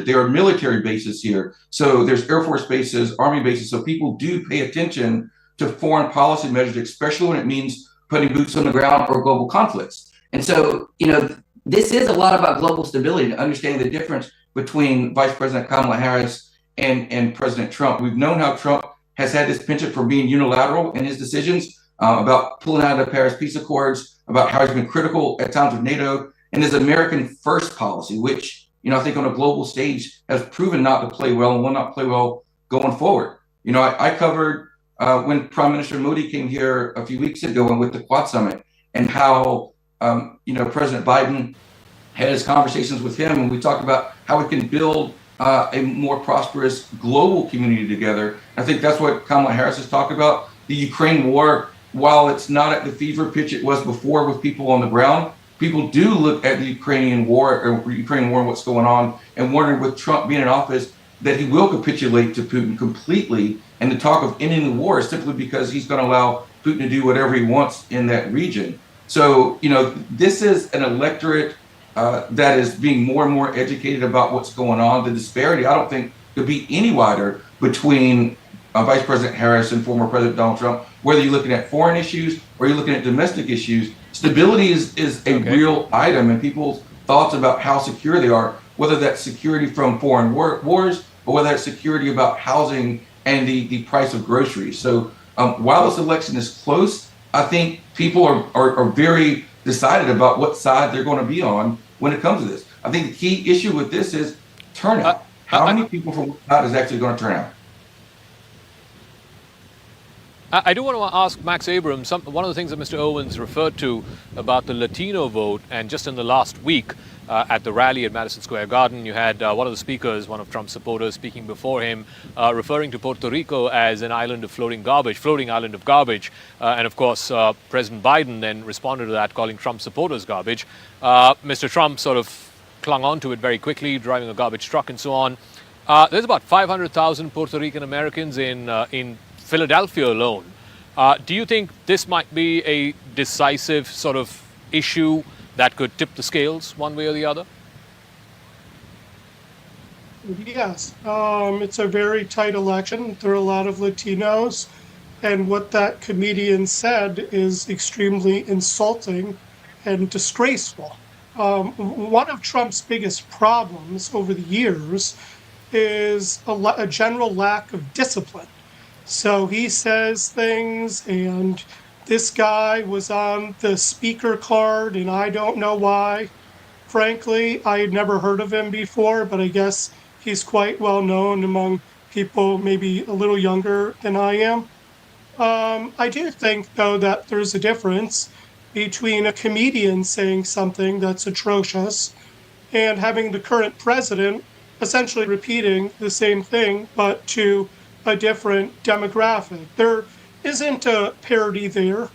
Georgia. There are military bases here. So there's Air Force bases, Army bases. So people do pay attention to foreign policy measures, especially when it means putting boots on the ground or global conflicts. And so, this is a lot about global stability and understanding the difference between Vice President Kamala Harris and President Trump. We've known how Trump has had this penchant for being unilateral in his decisions about pulling out of the Paris Peace Accords, about how he's been critical at times of NATO, and his American first policy, which, I think on a global stage has proven not to play well and will not play well going forward. I covered when Prime Minister Modi came here a few weeks ago and with the Quad Summit, and how President Biden had his conversations with him, and we talked about how we can build a more prosperous global community together. I think that's what Kamala Harris has talked about. The Ukraine war, while it's not at the fever pitch it was before with people on the ground, people do look at the Ukrainian war and what's going on, and wondering with Trump being in office that he will capitulate to Putin completely. And the talk of ending the war is simply because he's going to allow Putin to do whatever he wants in that region. So, this is an electorate that is being more and more educated about what's going on. The disparity, I don't think, could be any wider between Vice President Harris and former President Donald Trump, whether you're looking at foreign issues or you're looking at domestic issues. Stability is a real item, and people's thoughts about how secure they are, whether that's security from foreign wars or whether that's security about housing and the price of groceries. So while this election is close, I think people are very decided about what side they're going to be on when it comes to this. I think the key issue with this is turnout. How many people from what side is actually going to turn out? I do want to ask Max Abrams, one of the things that Mr. Owens referred to about the Latino vote, and just in the last week at the rally at Madison Square Garden, you had one of the speakers, one of Trump's supporters, speaking before him, referring to Puerto Rico as an island of floating island of garbage. And of course, President Biden then responded to that, calling Trump supporters garbage. Mr. Trump sort of clung on to it very quickly, driving a garbage truck and so on. There's about 500,000 Puerto Rican Americans in Philadelphia alone. Do you think this might be a decisive sort of issue that could tip the scales one way or the other? Yes, it's a very tight election. There are a lot of Latinos, and what that comedian said is extremely insulting and disgraceful. One of Trump's biggest problems over the years is a general lack of discipline. So he says things, and this guy was on the speaker card, and I don't know why. Frankly, I had never heard of him before, but I guess he's quite well known among people maybe a little younger than I am. I do think, though, that there's a difference between a comedian saying something that's atrocious and having the current president essentially repeating the same thing, but to a different demographic. There isn't a parity there.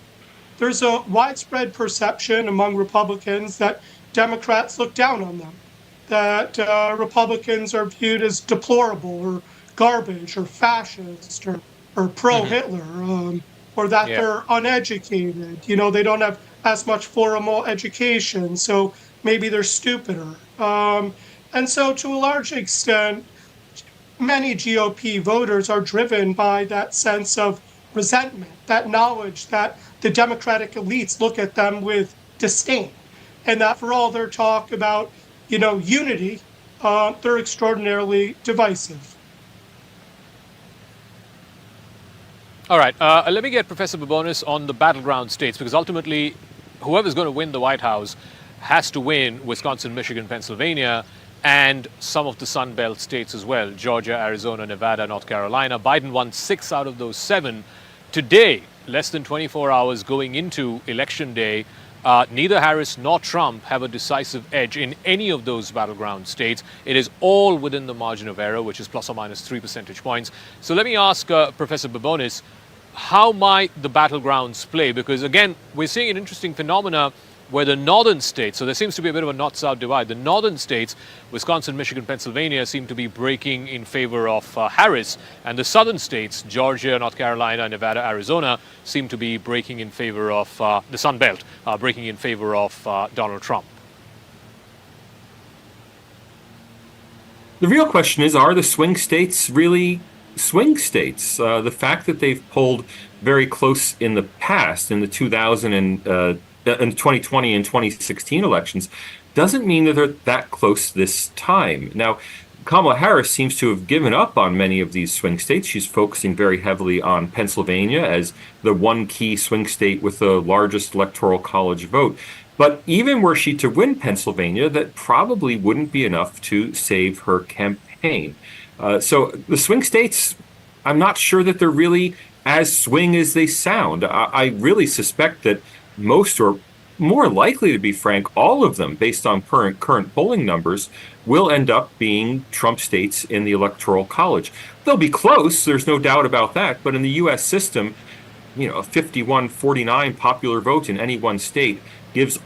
There's a widespread perception among Republicans that Democrats look down on them, that Republicans are viewed as deplorable or garbage or fascist or pro-Hitler, or that they're uneducated. They don't have as much formal education, so maybe they're stupider. And so to a large extent, many GOP voters are driven by that sense of resentment, that knowledge that the Democratic elites look at them with disdain, and that for all their talk about, unity, they're extraordinarily divisive. All right, let me get Professor Babonis on the battleground states, because ultimately, whoever's going to win the White House has to win Wisconsin, Michigan, Pennsylvania, and some of the Sun Belt states as well, Georgia, Arizona, Nevada, North Carolina. Biden won 6 out of those 7. Today, less than 24 hours going into Election Day, neither Harris nor Trump have a decisive edge in any of those battleground states. It is all within the margin of error, which is plus or minus 3 percentage points. So let me ask Professor Babonis, how might the battlegrounds play? Because again, we're seeing an interesting phenomena where the northern states, so there seems to be a bit of a north-south divide, the northern states, Wisconsin, Michigan, Pennsylvania, seem to be breaking in favor of Harris, and the southern states, Georgia, North Carolina, Nevada, Arizona, seem to be breaking in favor of the Sun Belt, breaking in favor of Donald Trump. The real question is, are the swing states really swing states? The fact that they've polled very close in the past, in the 2000 and in 2020 and 2016 elections, doesn't mean that they're that close this time. Now, Kamala Harris seems to have given up on many of these swing states. She's focusing very heavily on Pennsylvania as the one key swing state with the largest electoral college vote. But even were she to win Pennsylvania, that probably wouldn't be enough to save her campaign. So the swing states, I'm not sure that they're really as swing as they sound. I really suspect that most, or more likely to be frank, all of them, based on current polling numbers, will end up being Trump states in the Electoral College. They'll be close, there's no doubt about that, but in the U.S. system, a 51-49 popular vote in any one state gives